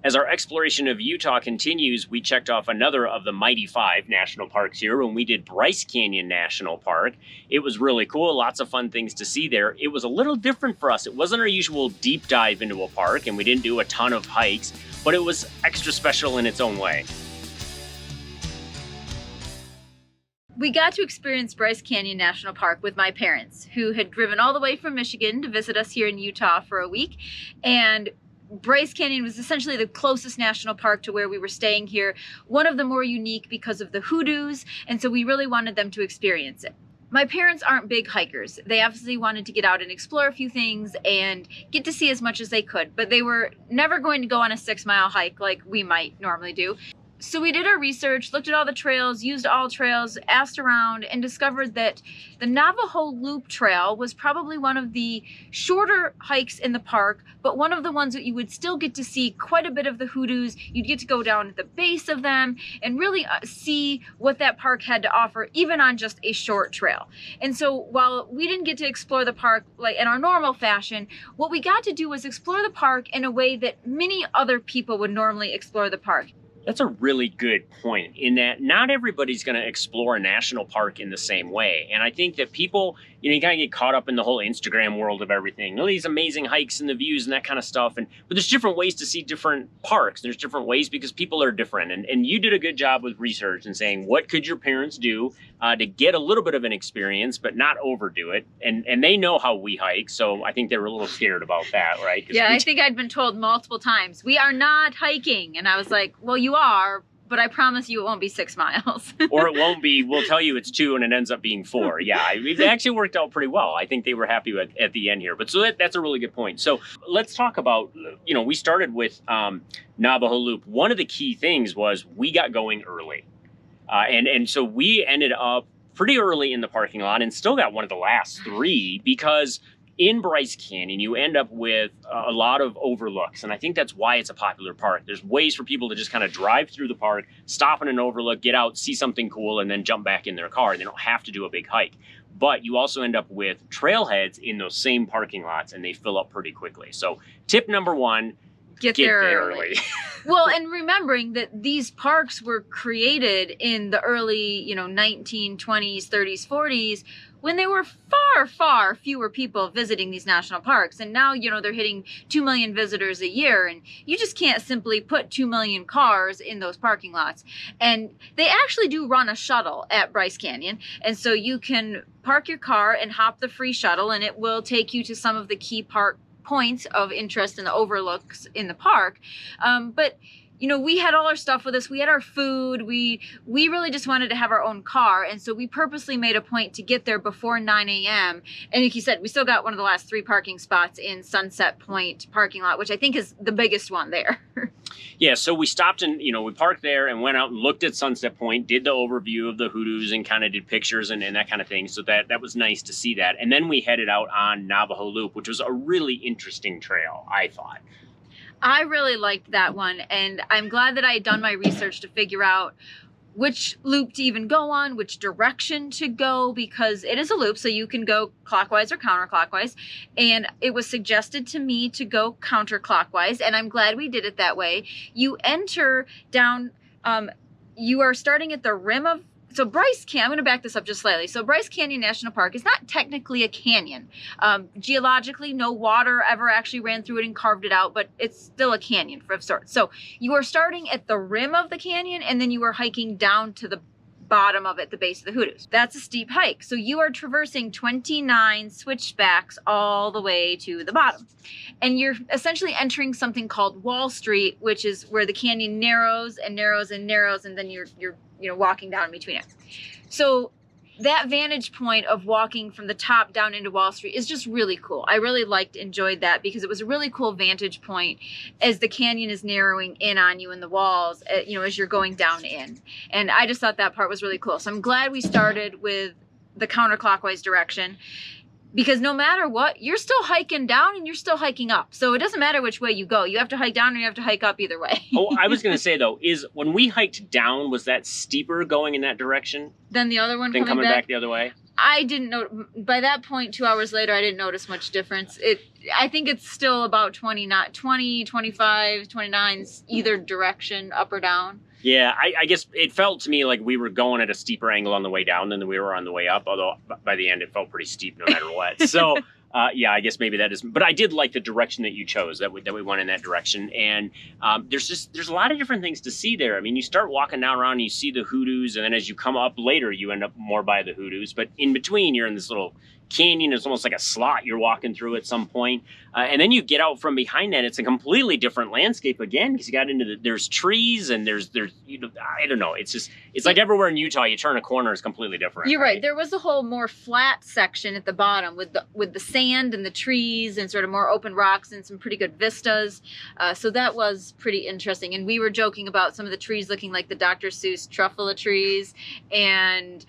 As our exploration of Utah continues, we checked off another of the Mighty Five national parks here when we did Bryce Canyon National Park. It was really cool, lots of fun things to see there. It was a little different for us. It wasn't our usual deep dive into a park, and we didn't do a ton of hikes, but it was extra special in its own way. We got to experience Bryce Canyon National Park with my parents, who had driven all the way from Michigan to visit us here in Utah for a week. And Bryce Canyon was essentially the closest national park to where we were staying here. One of the more unique because of the hoodoos, and so we really wanted them to experience it. My parents aren't big hikers. They obviously wanted to get out and explore a few things and get to see as much as they could, but they were never going to go on a 6-mile hike like we might normally do. So we did our research, looked at all the trails, used all trails, asked around, and discovered that the Navajo Loop Trail was probably one of the shorter hikes in the park, but one of the ones that you would still get to see quite a bit of the hoodoos. You'd get to go down at the base of them and really see what that park had to offer, even on just a short trail. And so while we didn't get to explore the park like in our normal fashion, what we got to do was explore the park in a way that many other people would normally explore the park. That's a really good point, in that not everybody's going to explore a national park in the same way. And I think that people, you kind of get caught up in the whole Instagram world of everything. All these amazing hikes and the views and that kind of stuff. But there's different ways to see different parks. There's different ways because people are different. And you did a good job with research and saying, what could your parents do to get a little bit of an experience, but not overdo it? And they know how we hike, so I think they were a little scared about that, right? Yeah, I think I'd been told multiple times, we are not hiking. And I was like, well, you are, but I promise you it won't be 6 miles. Or it won't be, we'll tell you it's 2 and it ends up being 4. Yeah, it actually worked out pretty well. I think they were happy at the end here. But so that's a really good point. So let's talk about, we started with Navajo Loop. One of the key things was we got going early. And so we ended up pretty early in the parking lot and still got one of the last 3 because in Bryce Canyon, you end up with a lot of overlooks, and I think that's why it's a popular park. There's ways for people to just kind of drive through the park, stop in an overlook, get out, see something cool, and then jump back in their car. They don't have to do a big hike. But you also end up with trailheads in those same parking lots, and they fill up pretty quickly. So tip number 1, get there early. Well, and remembering that these parks were created in the early, 1920s, 30s, 40s, when there were far, far fewer people visiting these national parks. And now, they're hitting 2 million visitors a year, and you just can't simply put 2 million cars in those parking lots. And they actually do run a shuttle at Bryce Canyon. And so you can park your car and hop the free shuttle, and it will take you to some of the key park points of interest in the overlooks in the park. But we had all our stuff with us. We had our food. We really just wanted to have our own car. And so we purposely made a point to get there before 9 a.m. And like you said, we still got one of the last 3 parking spots in Sunset Point parking lot, which I think is the biggest one there. Yeah, so we stopped and, we parked there and went out and looked at Sunset Point, did the overview of the hoodoos and kind of did pictures and that kind of thing. So that was nice to see that. And then we headed out on Navajo Loop, which was a really interesting trail, I thought. I really liked that one, and I'm glad that I had done my research to figure out which loop to even go on, which direction to go, because it is a loop, so you can go clockwise or counterclockwise. And it was suggested to me to go counterclockwise, and I'm glad we did it that way. You enter down, you are starting at the rim of, so Bryce Canyon, I'm going to back this up just slightly. So Bryce Canyon National Park is not technically a canyon. Geologically, no water ever actually ran through it and carved it out, but it's still a canyon of sorts. So you are starting at the rim of the canyon, and then you are hiking down to the bottom of it, the base of the hoodoos. That's a steep hike. So you are traversing 29 switchbacks all the way to the bottom. And you're essentially entering something called Wall Street, which is where the canyon narrows and narrows and narrows, and then you're walking down in between it. So that vantage point of walking from the top down into Wall Street is just really cool. I really enjoyed that because it was a really cool vantage point as the canyon is narrowing in on you in the walls, as you're going down in. And I just thought that part was really cool. So I'm glad we started with the counterclockwise direction, because no matter what, you're still hiking down and you're still hiking up. So it doesn't matter which way you go. You have to hike down or you have to hike up either way. Oh, I was going to say, though, is when we hiked down, was that steeper going in that direction Then the other one than coming back the other way? I didn't know by that point. 2 hours later, I didn't notice much difference. I think it's still about 20, not 20, 25, 29, either direction, up or down. Yeah, I guess it felt to me like we were going at a steeper angle on the way down than we were on the way up, although by the end it felt pretty steep no matter what. So, yeah, I guess maybe that is, but I did like the direction that you chose, that we went in that direction. And there's a lot of different things to see there. I mean, you start walking down around and you see the hoodoos, and then as you come up later, you end up more by the hoodoos. But in between, you're in this little canyon. It's almost like a slot you're walking through at some point. And then you get out from behind that. It's a completely different landscape again, because you got into there's trees and there's I don't know. It's like everywhere in Utah, you turn a corner, it's completely different. You're right. There was a whole more flat section at the bottom with the sand and the trees and sort of more open rocks and some pretty good vistas. So that was pretty interesting. And we were joking about some of the trees looking like the Dr. Seuss truffula trees, and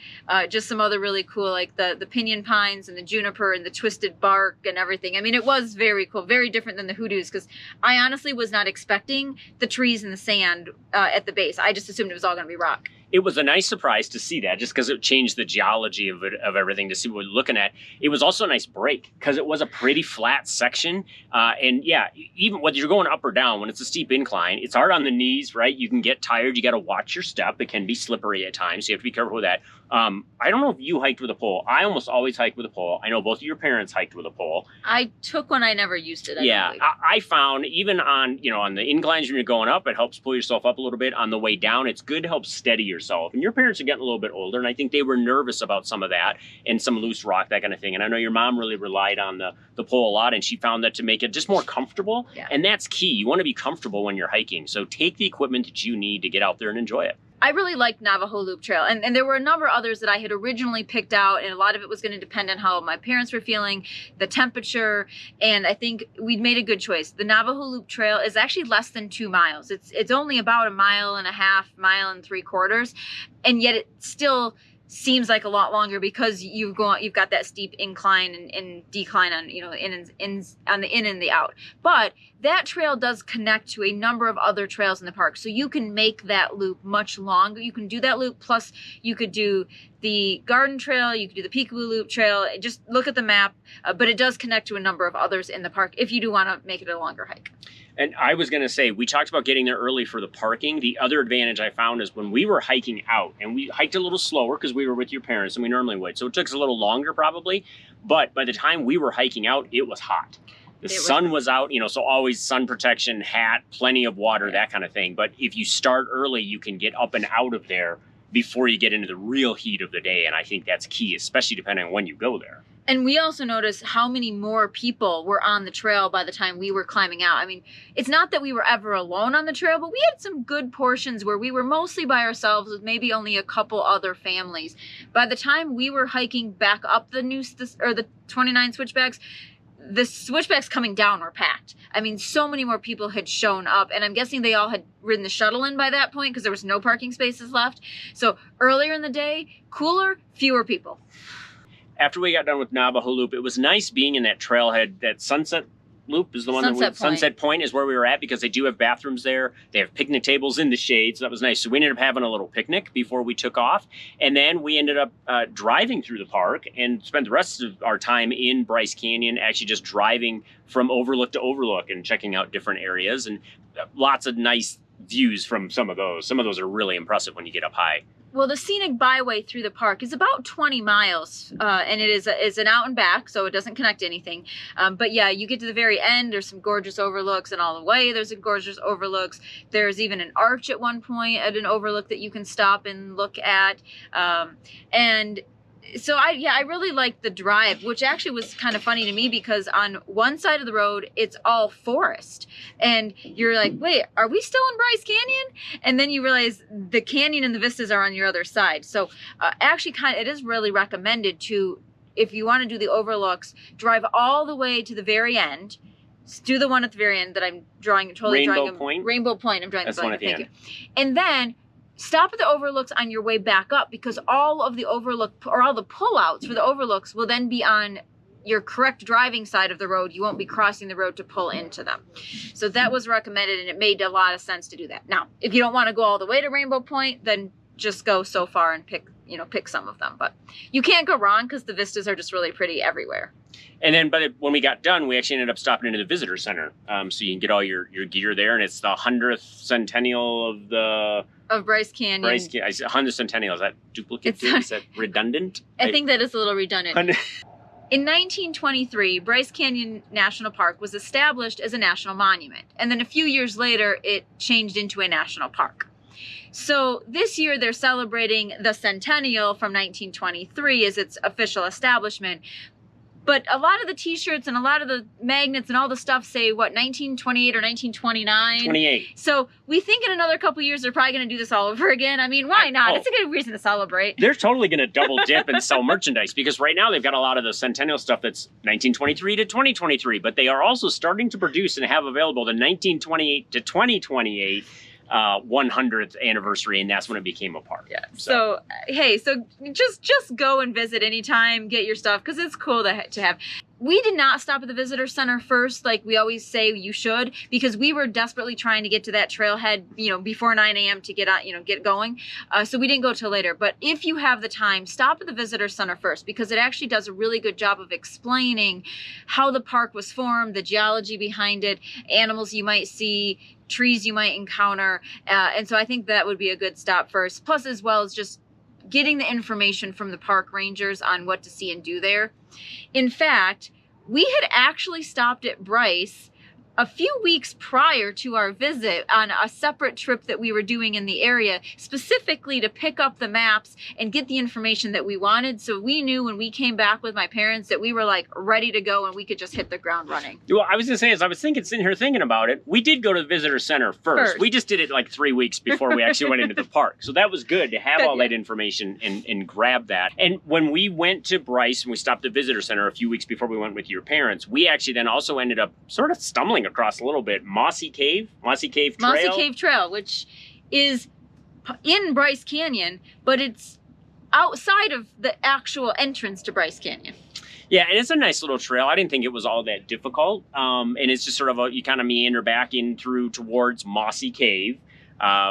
just some other really cool, like the pinyon pines and the juniper and the twisted bark and everything. I mean, it was very cool, very different than the hoodoos, because I honestly was not expecting the trees and the sand at the base. I just assumed it was all going to be rock. It was a nice surprise to see that, just because it changed the geology of everything to see what we're looking at. It was also a nice break because it was a pretty flat section. And yeah, even whether you're going up or down, when it's a steep incline, it's hard on the knees, right? You can get tired. You got to watch your step. It can be slippery at times, so you have to be careful with that. I don't know if you hiked with a pole. I almost always hike with a pole. I know both of your parents hiked with a pole. I took one. I never used it. I found even on the inclines when you're going up, it helps pull yourself up a little bit. On the way down, it's good to help steady yourself. And your parents are getting a little bit older, and I think they were nervous about some of that and some loose rock, that kind of thing. And I know your mom really relied on the pole a lot, and she found that to make it just more comfortable. Yeah. And that's key. You want to be comfortable when you're hiking. So take the equipment that you need to get out there and enjoy it. I really liked Navajo Loop Trail, and there were a number of others that I had originally picked out, and a lot of it was going to depend on how my parents were feeling, the temperature, and I think we'd made a good choice. The Navajo Loop Trail is actually less than 2 miles. It's only about 1.5 miles, 1.75 miles, and yet it still seems like a lot longer because you've got that steep incline and decline on on the in and the out. But that trail does connect to a number of other trails in the park, so you can make that loop much longer. You can do that loop, plus you could do the Garden Trail, you could do the Peekaboo Loop Trail. Just look at the map, but it does connect to a number of others in the park if you do want to make it a longer hike. And I was going to say, we talked about getting there early for the parking. The other advantage I found is when we were hiking out, and we hiked a little slower because we were with your parents than we normally would. So it took us a little longer probably. But by the time we were hiking out, it was hot. The sun was out, so always sun protection, hat, plenty of water, that kind of thing. But if you start early, you can get up and out of there before you get into the real heat of the day. And I think that's key, especially depending on when you go there. And we also noticed how many more people were on the trail by the time we were climbing out. I mean, it's not that we were ever alone on the trail, but we had some good portions where we were mostly by ourselves with maybe only a couple other families. By the time we were hiking back up the 29 switchbacks, the switchbacks coming down were packed. I mean, so many more people had shown up, and I'm guessing they all had ridden the shuttle in by that point because there was no parking spaces left. So earlier in the day, cooler, fewer people. After we got done with Navajo Loop, it was nice being in that trailhead. That Sunset Loop is the one Sunset Point is where we were at, because they do have bathrooms there. They have picnic tables in the shade, so that was nice. So we ended up having a little picnic before we took off, and then we ended up driving through the park and spent the rest of our time in Bryce Canyon, actually just driving from overlook to overlook and checking out different areas, and lots of nice views from some of those. Some of those are really impressive when you get up high. Well, the scenic byway through the park is about 20 miles, and it is an out and back, so it doesn't connect to anything. But yeah, you get to the very end, there's some gorgeous overlooks, and all the way there's some gorgeous overlooks. There's even an arch at one point at an overlook that you can stop and look at. And so I really liked the drive, which actually was kind of funny to me because on one side of the road, it's all forest. And you're like, wait, are we still in Bryce Canyon? And then you realize the canyon and the vistas are on your other side. So actually it is really recommended to, if you want to do the overlooks, drive all the way to the very end. Do the one at the very end that I'm drawing, Rainbow Point? Rainbow Point. I'm drawing the blank. Thank you. And then stop at the overlooks on your way back up, because all of the overlook, or all the pullouts for the overlooks, will then be on your correct driving side of the road. You won't be crossing the road to pull into them. So that was recommended, and it made a lot of sense to do that. Now, if you don't want to go all the way to Rainbow Point, then just go so far and pick pick some of them. But you can't go wrong because the vistas are just really pretty everywhere. And then, when we got done, we actually ended up stopping into the visitor center, so you can get all your gear there. And it's the 100th centennial of Bryce Canyon. 100th centennial. Is that duplicate? Is that redundant? I think that is a little redundant. In 1923, Bryce Canyon National Park was established as a national monument. And then a few years later, it changed into a national park. So this year they're celebrating the centennial from 1923 as its official establishment. But a lot of the t-shirts and a lot of the magnets and all the stuff say, 1928 or 1929? 28. So we think in another couple of years they're probably going to do this all over again. I mean, why not? It's a good reason to celebrate. They're totally going to double dip and sell merchandise because right now they've got a lot of the centennial stuff that's 1923 to 2023. But they are also starting to produce and have available the 1928 to 2028 100th anniversary, and that's when it became a park. Yeah. So hey, just go and visit anytime, get your stuff, because it's cool to have. We did not stop at the visitor center first, like we always say you should, because we were desperately trying to get to that trailhead, before 9 a.m. to get on, get going. So we didn't go till later. But if you have the time, stop at the visitor center first, because it actually does a really good job of explaining how the park was formed, the geology behind it, animals you might see, trees you might encounter. And so I think that would be a good stop first. Plus, as well as just getting the information from the park rangers on what to see and do there. In fact, we had actually stopped at Bryce a few weeks prior to our visit on a separate trip that we were doing in the area, specifically to pick up the maps and get the information that we wanted. So we knew when we came back with my parents that we were like ready to go and we could just hit the ground running. Well, I was gonna say, as I was sitting here thinking about it, we did go to the visitor center first. We just did it like 3 weeks before we actually went into the park. So that was good to have all that information and grab that. And when we went to Bryce and we stopped at the visitor center a few weeks before we went with your parents, we actually then also ended up sort of stumbling across a little bit Mossy Cave Trail, which is in Bryce Canyon, but it's outside of the actual entrance to Bryce Canyon. Yeah, and it's a nice little trail. I didn't think it was all that difficult. And it's just sort of you kind of meander back in through towards Mossy Cave.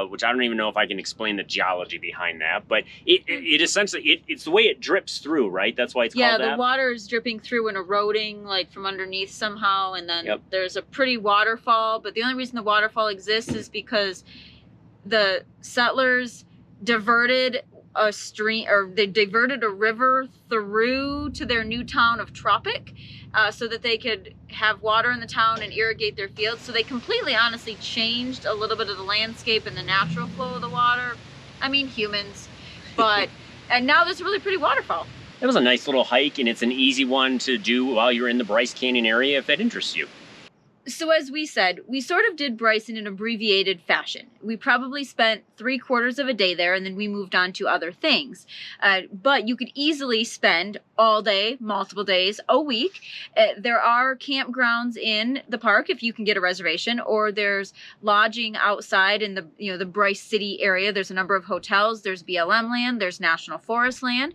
Which I don't even know if I can explain the geology behind that, but it essentially, it's the way it drips through, right? That's why it's called that? Yeah, the water is dripping through and eroding like from underneath somehow, and then there's a pretty waterfall, but the only reason the waterfall exists is because the settlers diverted a stream, or they diverted a river through to their new town of Tropic, so that they could have water in the town and irrigate their fields. So they completely, honestly changed a little bit of the landscape and the natural flow of the water. I mean, humans, but, and now there's a really pretty waterfall. It was a nice little hike, and it's an easy one to do while you're in the Bryce Canyon area if that interests you. So as we said, we sort of did Bryce in an abbreviated fashion. We probably spent 3/4 of a day there, and then we moved on to other things. But you could easily spend all day, multiple days, a week. There are campgrounds in the park if you can get a reservation, or there's lodging outside in the Bryce City area. There's a number of hotels. There's BLM land. There's National Forest land.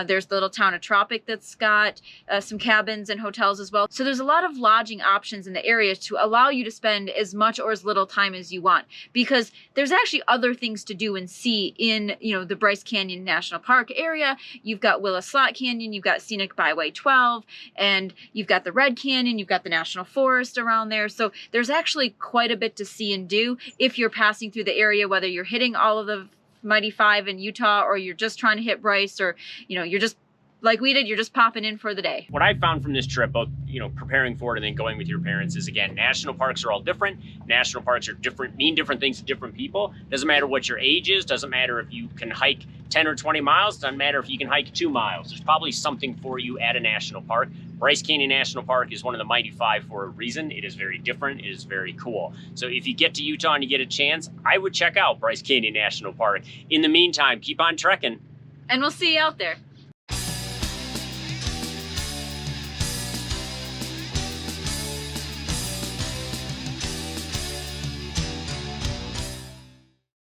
There's the little town of Tropic that's got some cabins and hotels as well. So there's a lot of lodging options in the area to allow you to spend as much or as little time as you want, because there's actually other things to do and see in the Bryce Canyon National Park area. You've got Willis Slot Canyon, you've got Scenic Byway 12, and you've got the Red Canyon, you've got the National Forest around there. So there's actually quite a bit to see and do if you're passing through the area, whether you're hitting all of the Mighty Five in Utah, or you're just trying to hit Bryce, or you're just like we did, you're just popping in for the day. What I found from this trip, both preparing for it and then going with your parents, is again, national parks are all different. National parks are mean different things to different people. Doesn't matter what your age is, doesn't matter if you can hike 10 or 20 miles, doesn't matter if you can hike 2 miles. There's probably something for you at a national park. Bryce Canyon National Park is one of the Mighty Five for a reason. It is very different, it is very cool. So if you get to Utah and you get a chance, I would check out Bryce Canyon National Park. In the meantime, keep on trekking. And we'll see you out there.